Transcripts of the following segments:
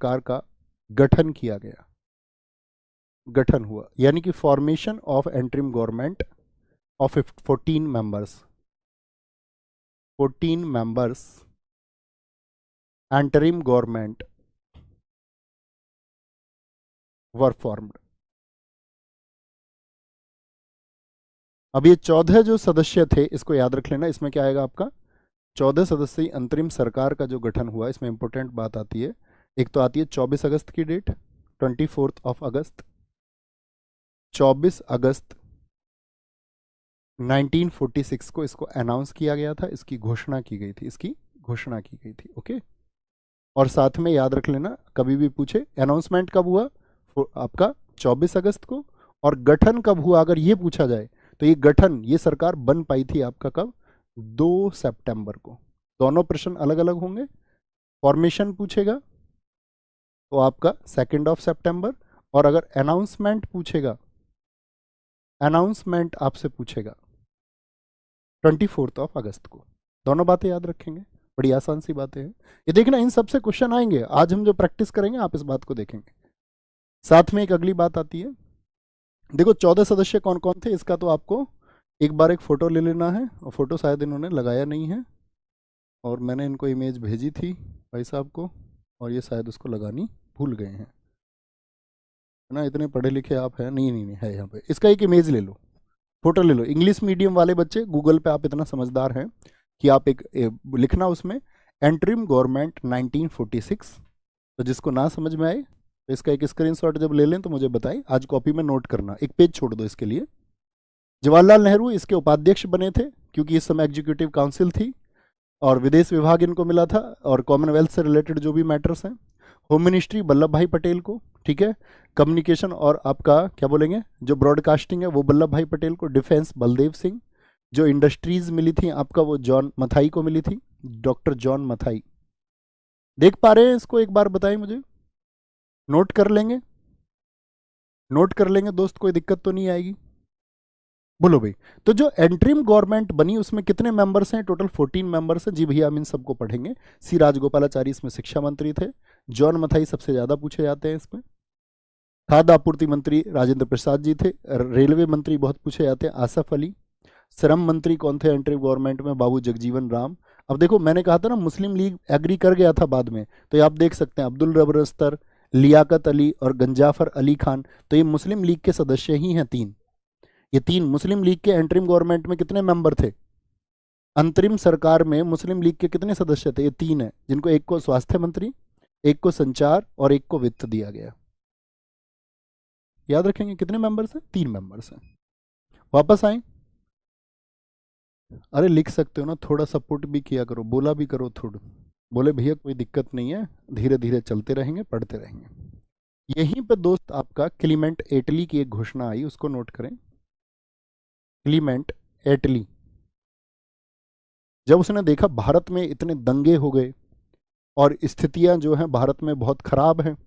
सरकार का गठन किया गया, गठन हुआ, यानी कि formation of interim government of 14 members, 14 members interim government were formed. अब ये 14 जो सदस्य थे, इसको याद रख लेना, इसमें क्या आएगा आपका 14 सदस्यीय अंतरिम सरकार का जो गठन हुआ, इसमें इंपॉर्टेंट बात आती है। एक तो आती है 24 अगस्त की डेट, 24 अगस्त, 24 अगस्त 1946 को इसको अनाउंस किया गया था, इसकी घोषणा की गई थी, इसकी घोषणा की गई थी। ओके, और साथ में याद रख लेना, कभी भी पूछे अनाउंसमेंट कब हुआ आपका 24 अगस्त को, और गठन कब हुआ अगर ये पूछा जाए तो ये गठन, ये सरकार बन पाई थी आपका कब, 2 सितंबर को। दोनों प्रश्न अलग अलग होंगे। फॉर्मेशन पूछेगा तो आपका 2 सितंबर, और अगर अनाउंसमेंट पूछेगा, अनाउंसमेंट आपसे पूछेगा 24 अगस्त को। दोनों बातें याद रखेंगे, बड़ी आसान सी बातें हैं ये। देखना इन सबसे क्वेश्चन आएंगे, आज हम जो प्रैक्टिस करेंगे आप इस बात को देखेंगे। साथ में एक अगली बात आती है, देखो 14 सदस्य कौन कौन थे, इसका तो आपको एक बार एक फ़ोटो ले लेना है, और फोटो शायद इन्होंने लगाया नहीं है, और मैंने इनको इमेज भेजी थी भाई साहब को, और ये शायद उसको लगानी भूल गए हैं, है ना, इतने पढ़े लिखे आप हैं। नहीं नहीं नहीं, है यहाँ पे, इसका एक इमेज ले लो, फोटो ले लो। इंग्लिश मीडियम वाले बच्चे गूगल पे आप इतना समझदार हैं कि आप एक लिखना उसमें एंटरिम गवर्नमेंट 1946, तो जिसको ना समझ में आए तो इसका एक स्क्रीनशॉट जब ले लें तो मुझे बताएं, आज कॉपी में नोट करना, एक पेज छोड़ दो इसके लिए। जवाहरलाल नेहरू इसके उपाध्यक्ष बने थे, क्योंकि इस समय एग्जीक्यूटिव काउंसिल थी, और विदेश विभाग इनको मिला था, और कॉमनवेल्थ से रिलेटेड जो भी मैटर्स हैं। होम मिनिस्ट्री वल्लभ भाई पटेल को, ठीक है। कम्युनिकेशन और आपका क्या बोलेंगे, जो ब्रॉडकास्टिंग है वो वल्लभ भाई पटेल को। डिफेंस बलदेव सिंह। जो इंडस्ट्रीज मिली थी आपका वो जॉन मथाई को मिली थी, डॉक्टर जॉन मथाई। देख पा रहे हैं इसको, एक बार बताएं मुझे, नोट कर लेंगे, नोट कर लेंगे दोस्त, कोई दिक्कत तो नहीं आएगी, बोलो भाई। तो जो एंट्रीम गवर्नमेंट बनी उसमें कितने मेंबर्स हैं, टोटल 14 मेंबर्स हैं। जी भैया, हम इन सबको पढ़ेंगे। सी राजगोपालाचारी इसमें शिक्षा मंत्री थे। जॉन मथाई सबसे ज्यादा पूछे जाते हैं इसमें। खाद्य आपूर्ति मंत्री राजेंद्र प्रसाद जी थे। रेलवे मंत्री बहुत पूछे जाते हैं, आसफ अली। श्रम मंत्री कौन थे एंट्री गवर्नमेंट में, बाबू जगजीवन राम। अब देखो मैंने कहा था ना मुस्लिम लीग एग्री कर गया था बाद में, तो ये आप देख सकते हैं अब्दुल रब रस्तर, लियाकत अली और गंजाफर अली खान, तो ये मुस्लिम लीग के सदस्य ही हैं तीन। ये तीन मुस्लिम लीग के एंट्रीम गवर्नमेंट में कितने मेंबर थे, अंतरिम सरकार में मुस्लिम लीग के कितने सदस्य थे, ये तीन है, जिनको एक को स्वास्थ्य मंत्री, एक को संचार और एक को वित्त दिया गया। याद रखेंगे कितने मेंबर्स हैं, 3 मेंबर्स हैं। वापस आए, अरे लिख सकते हो ना, थोड़ा सपोर्ट भी किया करो, बोला भी करो थोड़ा। बोले भैया कोई दिक्कत नहीं है, धीरे धीरे चलते रहेंगे, पढ़ते रहेंगे। यहीं पे दोस्त आपका क्लीमेंट एटली की एक घोषणा आई, उसको नोट करें। क्लीमेंट एटली, जब उसने देखा भारत में इतने दंगे हो गए और स्थितियां जो हैं भारत में बहुत खराब हैं,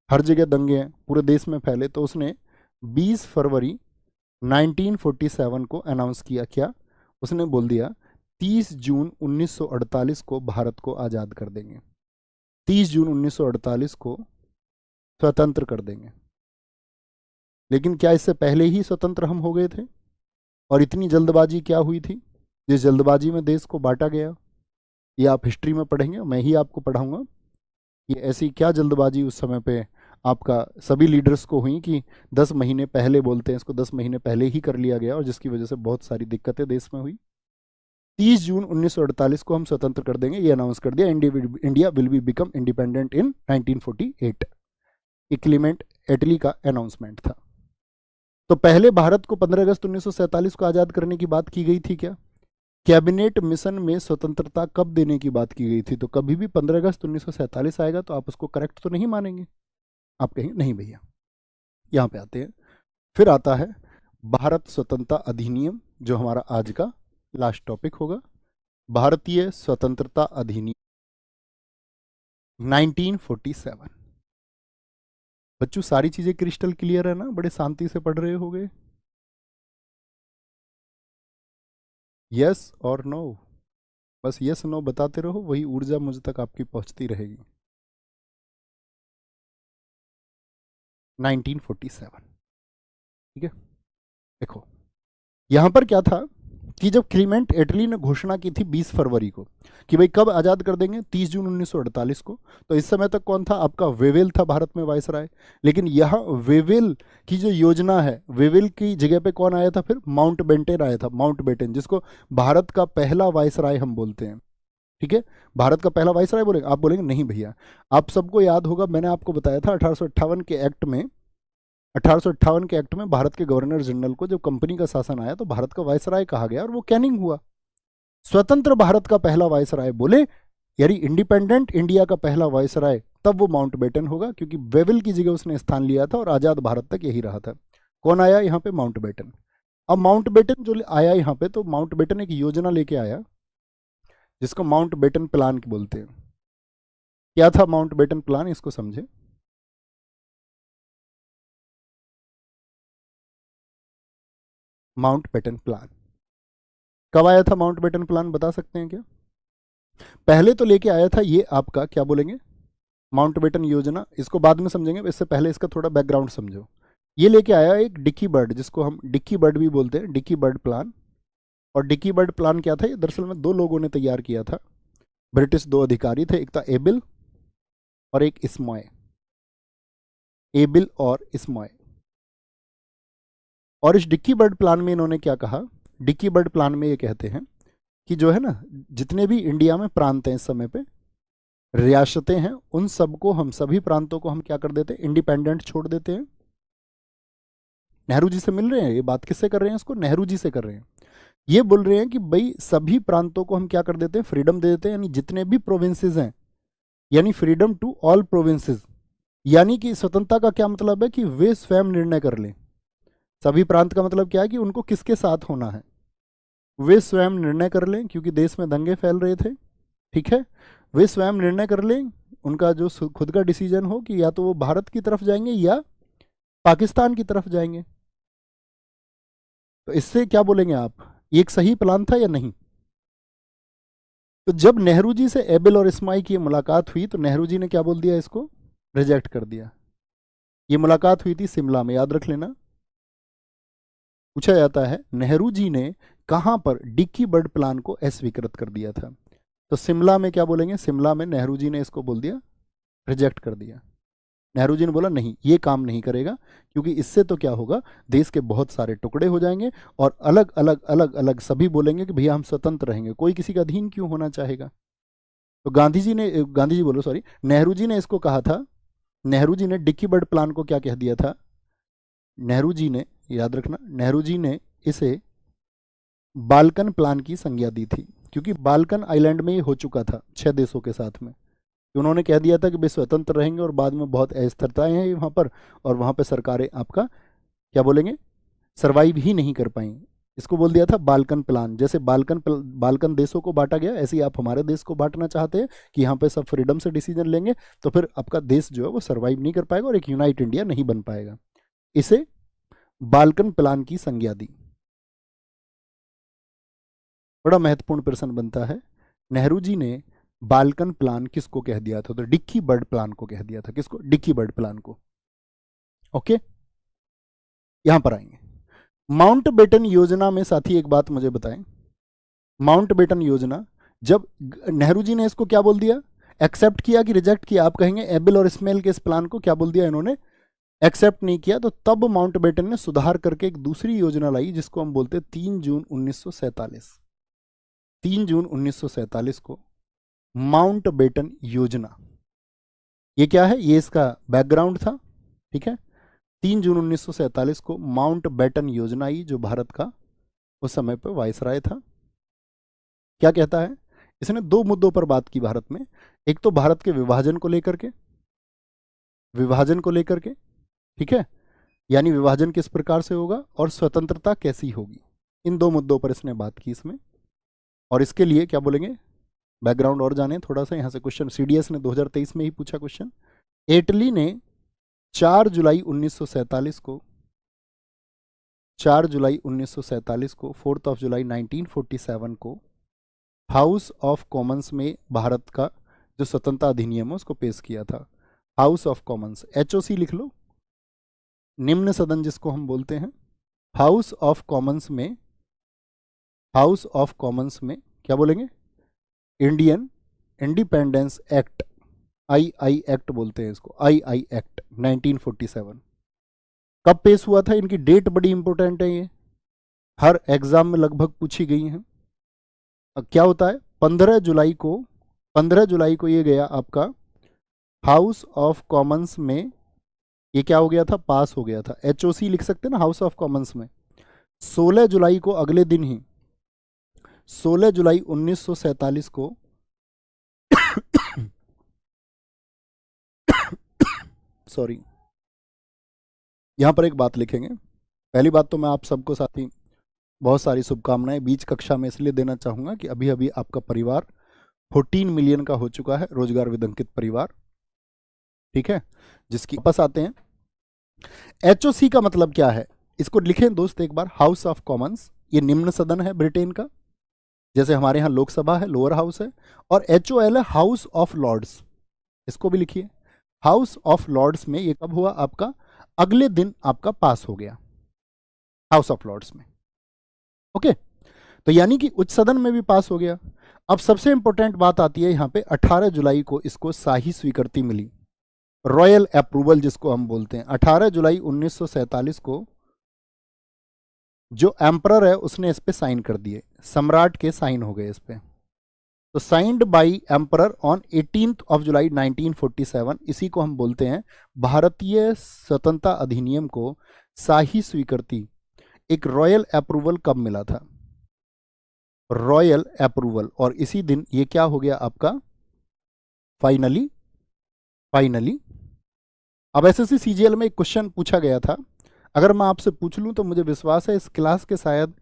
हर जगह दंगे हैं, पूरे देश में फैले, तो उसने 20 फरवरी 1947 को अनाउंस किया। क्या उसने बोल दिया, 30 जून 1948 को भारत को आज़ाद कर देंगे, 30 जून 1948 को स्वतंत्र कर देंगे। लेकिन क्या इससे पहले ही स्वतंत्र हम हो गए थे, और इतनी जल्दबाजी क्या हुई थी, जिस जल्दबाजी में देश को बांटा गया, ये आप हिस्ट्री में पढ़ेंगे, मैं ही आपको पढ़ाऊंगा कि ऐसी क्या जल्दबाजी उस समय पे आपका सभी लीडर्स को हुई कि 10 महीने पहले, बोलते हैं इसको, 10 महीने पहले ही कर लिया गया, और जिसकी वजह से बहुत सारी दिक्कतें देश में हुई। 30 जून 1948 को हम स्वतंत्र कर देंगे, ये अनाउंस कर दिया। India will be become independent in 1948। ये क्लीमेंट एटली का अनाउंसमेंट था। तो पहले भारत को 15 अगस्त 1947 को आज़ाद करने की बात की गई थी क्या? कैबिनेट मिशन में स्वतंत्रता कब देने की बात की गई थी? तो कभी भी 15 अगस्त 1947 आएगा तो आप उसको करेक्ट तो नहीं मानेंगे, आप कहेंगे नहीं भैया। यहाँ पे आते हैं, फिर आता है भारत स्वतंत्रता अधिनियम, जो हमारा आज का लास्ट टॉपिक होगा। भारतीय स्वतंत्रता अधिनियम 1947। बच्चों सारी चीजें क्रिस्टल क्लियर है ना, बड़े शांति से पढ़ रहे होगे? यस और नो, बस यस नो बताते रहो, वही ऊर्जा मुझ तक आपकी पहुंचती रहेगी। 1947। ठीक है, देखो यहां पर क्या था कि जब क्लीमेंट इटली ने घोषणा की थी 20 फरवरी को कि भाई कब आज़ाद कर देंगे, 30 जून 1948 को, तो इस समय तक कौन था आपका वेवेल था भारत में वायसराय। लेकिन यहाँ वेवेल की जो योजना है, वेवेल की जगह पे कौन आया था फिर, माउंट बेंटेन आया था, माउंट बेटन, जिसको भारत का पहला वायसराय हम बोलते हैं। ठीक है, भारत का पहला वायसराय बोलेंगे, आप बोलेंगे नहीं भैया, आप सबको याद होगा मैंने आपको बताया था 1858 के एक्ट में, 1858 के एक्ट में भारत के गवर्नर जनरल को जब कंपनी का शासन आया तो भारत का वायसराय कहा गया और वो कैनिंग हुआ। स्वतंत्र भारत का पहला वायसराय बोले, यानी इंडिपेंडेंट इंडिया का पहला वायसराय, तब वो माउंट बेटन होगा, क्योंकि वेविल की जगह उसने स्थान लिया था और आजाद भारत तक यही रहा था। कौन आया यहाँ पे, माउंट बेटन। अब माउंट बेटन जो आया यहाँ पे, तो माउंट बेटन एक योजना लेके आया जिसको माउंट बेटन प्लान बोलते हैं। क्या था माउंट बेटन प्लान, इसको समझे। माउंट बेटन प्लान कब आया था, माउंट बेटन प्लान बता सकते हैं क्या। पहले तो लेके आया था ये आपका क्या बोलेंगे, माउंट बेटन योजना, इसको बाद में समझेंगे, इससे पहले इसका थोड़ा बैकग्राउंड समझो। ये लेके आया एक डिक्की बर्ड, जिसको हम डिक्की बर्ड भी बोलते हैं, डिक्की बर्ड प्लान। और डिक्की बर्ड प्लान क्या था, ये दरअसल में दो लोगों ने तैयार किया था, ब्रिटिश दो अधिकारी थे, एक था एबिल और एक इस्मॉय, एबिल और इस्मॉय। और इस डिक्की बर्ड प्लान में इन्होंने क्या कहा, डिक्की बर्ड प्लान में ये कहते हैं कि जो है ना, जितने भी इंडिया में प्रांत हैं इस समय पे, रियासतें हैं, उन सबको हम, सभी प्रांतों को हम क्या कर देते हैं, इंडिपेंडेंट छोड़ देते हैं। नेहरू जी से मिल रहे हैं, ये बात किससे कर रहे हैं, इसको नेहरू जी से कर रहे हैं। ये बोल रहे हैं कि भाई सभी प्रांतों को हम क्या कर देते हैं, फ्रीडम दे देते हैं, यानी जितने भी प्रोविंसेस हैं, यानी फ्रीडम टू ऑल प्रोविंसेस, यानी कि स्वतंत्रता का क्या मतलब है कि वे स्वयं निर्णय कर लें। सभी प्रांत का मतलब क्या है कि उनको किसके साथ होना है, वे स्वयं निर्णय कर लें, क्योंकि देश में दंगे फैल रहे थे। ठीक है, वे स्वयं निर्णय कर लें, उनका जो खुद का डिसीजन हो कि या तो वो भारत की तरफ जाएंगे या पाकिस्तान की तरफ जाएंगे। तो इससे क्या बोलेंगे आप, ये एक सही प्लान था या नहीं। तो जब नेहरू जी से एबिल और इस्माई की मुलाकात हुई तो नेहरू जी ने क्या बोल दिया, इसको रिजेक्ट कर दिया। ये मुलाकात हुई थी शिमला में, याद रख लेना। पूछा जाता है नेहरू जी ने कहां पर डिक्की बर्ड प्लान को अस्वीकृत कर दिया था, तो शिमला में क्या बोलेंगे, शिमला में नेहरू जी ने इसको बोल दिया, रिजेक्ट कर दिया। नेहरू जी ने बोला नहीं, ये काम नहीं करेगा, क्योंकि इससे तो क्या होगा, देश के बहुत सारे टुकड़े हो जाएंगे और अलग अलग अलग अलग सभी बोलेंगे कि भैया हम स्वतंत्र रहेंगे, कोई किसी का अधीन क्यों होना चाहेगा। तो गांधी जी बोलो सॉरी, नेहरू जी ने इसको कहा था, नेहरू जी ने डिक्की बर्ड प्लान को क्या कह दिया था, नेहरू जी ने, याद रखना, नेहरू जी ने इसे बाल्कन प्लान की संज्ञा दी थी, क्योंकि बाल्कन आइलैंड में ये हो चुका था 6 देशों के साथ में। उन्होंने कह दिया था कि वे स्वतंत्र रहेंगे और बाद में बहुत अस्थिरताएं हैं वहाँ पर, और वहाँ पर सरकारें आपका क्या बोलेंगे, सर्वाइव ही नहीं कर पाई। इसको बोल दिया था बाल्कन प्लान। जैसे बाल्कन देशों को बांटा गया, ऐसे ही आप हमारे देश को बांटना चाहते हैं कि यहाँ पे सब फ्रीडम से डिसीजन लेंगे, तो फिर आपका देश जो है वो सर्वाइव नहीं कर पाएगा और एक यूनाइट इंडिया नहीं बन पाएगा। इसे बाल्कन प्लान की संज्ञा दी। बड़ा महत्वपूर्ण प्रश्न बनता है, नेहरू जी ने बाल्कन प्लान किसको कह दिया था, तो डिक्की बर्ड प्लान को कह दिया था। किसको, डिक्की बर्ड प्लान को। ओके, यहां पर आएंगे माउंट बेटन योजना में। साथी एक बात मुझे बताएं, माउंट बेटन योजना जब नेहरू जी ने इसको क्या बोल दिया, एक्सेप्ट किया कि रिजेक्ट किया, आप कहेंगे एबिल और इस्माइल के इस प्लान को क्या बोल दिया इन्होंने, एक्सेप्ट नहीं किया। तो तब माउंट बेटन ने सुधार करके एक दूसरी योजना लाई, जिसको हम बोलते हैं 3 जून 1947। 3 जून 1947 को माउंट बेटन योजना, ये क्या है, ये इसका बैकग्राउंड था। ठीक है, 3 जून 1947 को माउंट बेटन योजना आई, जो भारत का उस समय पर वायसराय था। क्या कहता है, इसने दो मुद्दों पर बात की भारत में। एक तो भारत के विभाजन को लेकर के, विभाजन को लेकर के, ठीक है, यानी विभाजन किस प्रकार से होगा और स्वतंत्रता कैसी होगी, इन दो मुद्दों पर इसने बात की इसमें। और इसके लिए क्या बोलेंगे, बैकग्राउंड और जाने थोड़ा सा, यहां से क्वेश्चन सीडीएस ने 2023 में ही पूछा क्वेश्चन। एटली ने 4 जुलाई 1947 को, 4 जुलाई 1947 को, 4 जुलाई 1947 को हाउस ऑफ कॉमन्स में भारत का जो स्वतंत्रता अधिनियम है उसको पेश किया था। हाउस ऑफ कॉमन्स, एचओसी लिख लो, निम्न सदन जिसको हम बोलते हैं, हाउस ऑफ कॉमन्स में, हाउस ऑफ कॉमन्स में क्या बोलेंगे, Indian independence act, I act बोलते हैं इसको, आई एक्ट 1947 कब पेश हुआ था? इनकी डेट बड़ी इंपॉर्टेंट है, ये हर एग्जाम में लगभग पूछी गई है। अब क्या होता है, 15 जुलाई को, 15 जुलाई को ये गया आपका हाउस ऑफ कॉमन्स में, ये क्या हो गया था, पास हो गया था। HOC लिख सकते हैं ना हाउस ऑफ कॉमन्स में। 16 जुलाई को, अगले दिन ही 16 जुलाई 1947 को सॉरी, यहां पर एक बात लिखेंगे। पहली बात तो मैं आप सबको साथी बहुत सारी शुभकामनाएं बीच कक्षा में इसलिए देना चाहूंगा कि अभी अभी आपका परिवार 14 मिलियन का हो चुका है, रोजगार विदंकित परिवार, ठीक है, जिसकी वापस आते हैं। HOC का मतलब क्या है, इसको लिखें दोस्त एक बार, हाउस ऑफ कॉमन्स, ये निम्न सदन है ब्रिटेन का, जैसे हमारे यहाँ लोकसभा है, लोअर हाउस है, और HOL है हाउस ऑफ लॉर्ड्स, इसको भी लिखिए। हाउस ऑफ लॉर्ड्स में ये कब हुआ आपका, अगले दिन आपका पास हो गया हाउस ऑफ लॉर्ड्स में, ओके। तो यानी कि उच्च सदन में भी पास हो गया। अब सबसे इंपॉर्टेंट बात आती है यहाँ पे, 18 जुलाई को इसको शाही स्वीकृति मिली, रॉयल अप्रूवल जिसको हम बोलते हैं। 18 जुलाई 1947 को जो एम्परर है उसने इस पे साइन कर दिए, सम्राट के साइन हो गए इस पे। तो साइंड बाई एम्परर ऑन 18 जुलाई 1947, इसी को हम बोलते हैं भारतीय स्वतंत्रता अधिनियम को शाही स्वीकृति। एक रॉयल अप्रूवल कब मिला था, रॉयल अप्रूवल, और इसी दिन ये क्या हो गया आपका फाइनली, फाइनली। अब SSC CGL में एक क्वेश्चन पूछा गया था, अगर मैं आपसे पूछ लूं तो मुझे विश्वास है इस क्लास के शायद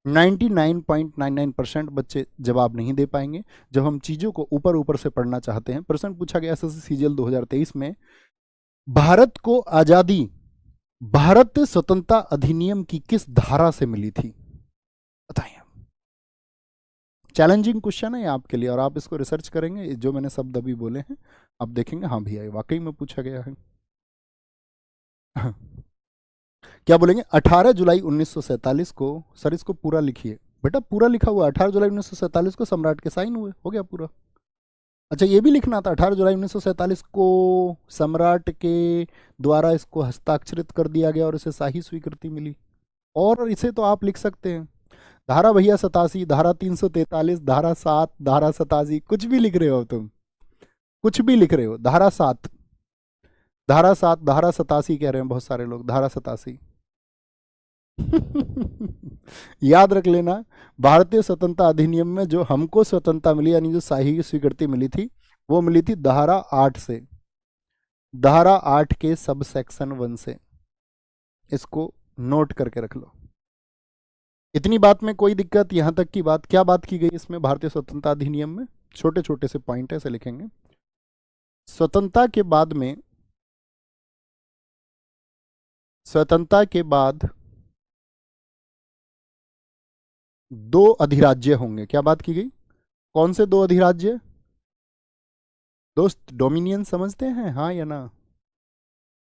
99.99% बच्चे जवाब नहीं दे पाएंगे जब हम चीजों को ऊपर ऊपर से पढ़ना चाहते हैं। प्रश्न पूछा गया SSC CGL 2023 में, भारत को आजादी भारत स्वतंत्रता अधिनियम की किस धारा से मिली थी, बताइए। चैलेंजिंग क्वेश्चन है आपके लिए, और आप इसको रिसर्च करेंगे, जो मैंने शब्द अभी बोले हैं आप देखेंगे हाँ भैया वाकई में पूछा गया है। क्या बोलेंगे, 18 जुलाई 1947 को, सर इसको पूरा लिखिए बेटा, पूरा लिखा हुआ 18 जुलाई 1947 को सम्राट के साइन हुए, हो गया पूरा। अच्छा ये भी लिखना था, 18 जुलाई 1947 को सम्राट के द्वारा इसको हस्ताक्षरित कर दिया गया और इसे शाही स्वीकृति मिली। और इसे तो आप लिख सकते हैं, धारा भैया 87, धारा 343, धारा 7, धारा 87, कुछ भी लिख रहे हो तुम, कुछ भी लिख रहे हो, धारा 7, धारा 7, धारा 87 कह रहे हैं बहुत सारे लोग, धारा 87 याद रख लेना, भारतीय स्वतंत्रता अधिनियम में जो हमको स्वतंत्रता मिली, यानी जो शाही स्वीकृति मिली थी, वो मिली थी धारा 8 से, धारा 8 के सब सेक्शन 1 से। इसको नोट करके रख लो। इतनी बात में कोई दिक्कत, यहां तक की बात, क्या बात की गई इसमें भारतीय स्वतंत्रता अधिनियम में, छोटे छोटे से पॉइंट ऐसे लिखेंगे। स्वतंत्रता के बाद में, स्वतंत्रता के बाद 2 अधिराज्य होंगे, क्या बात की गई, कौन से 2 अधिराज्य दोस्त, डोमिनियन समझते हैं हाँ या ना,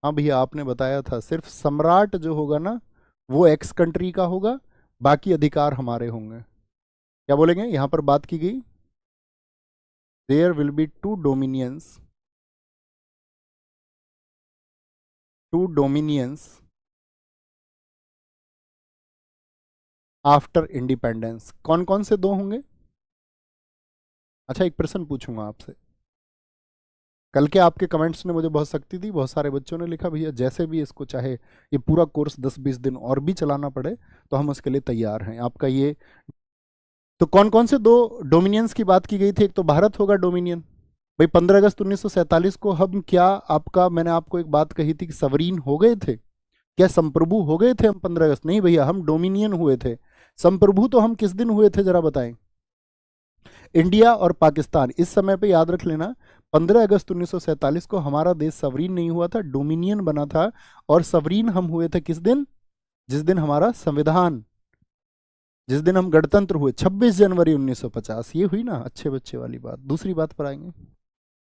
हाँ भैया आपने बताया था, सिर्फ सम्राट जो होगा ना वो एक्स कंट्री का होगा, बाकी अधिकार हमारे होंगे। क्या बोलेंगे, यहां पर बात की गई, there will be 2 dominions, 2 dominions after independence. कौन कौन से 2 होंगे, अच्छा एक प्रश्न पूछूंगा आपसे, कल के आपके कमेंट्स ने मुझे बहुत शक्ति दी, बहुत सारे बच्चों ने लिखा भैया जैसे भी इसको चाहे ये पूरा कोर्स 10-20 दिन और भी चलाना पड़े तो हम उसके लिए तैयार हैं, आपका ये। तो कौन कौन से 2 डोमिनियंस की बात की गई थी, एक तो भारत होगा डोमिनियन भाई, 15 अगस्त 1947 को हम क्या, आपका मैंने आपको एक बात कही थी कि सवरीन हो गए थे, क्या संप्रभु हो गए थे हम 15 अगस्त, नहीं भैया हम डोमिनियन हुए थे। संप्रभु तो हम किस दिन हुए थे जरा बताएं, इंडिया और पाकिस्तान, इस समय पे याद रख लेना 15 अगस्त 1947 को हमारा देश सवरीन नहीं हुआ था, डोमिनियन बना था। और सवरीन हम हुए थे किस दिन, जिस दिन हमारा संविधान, जिस दिन हम गणतंत्र हुए, 26 जनवरी 1950, ये हुई ना अच्छे बच्चे वाली बात। दूसरी बात पर आएंगे,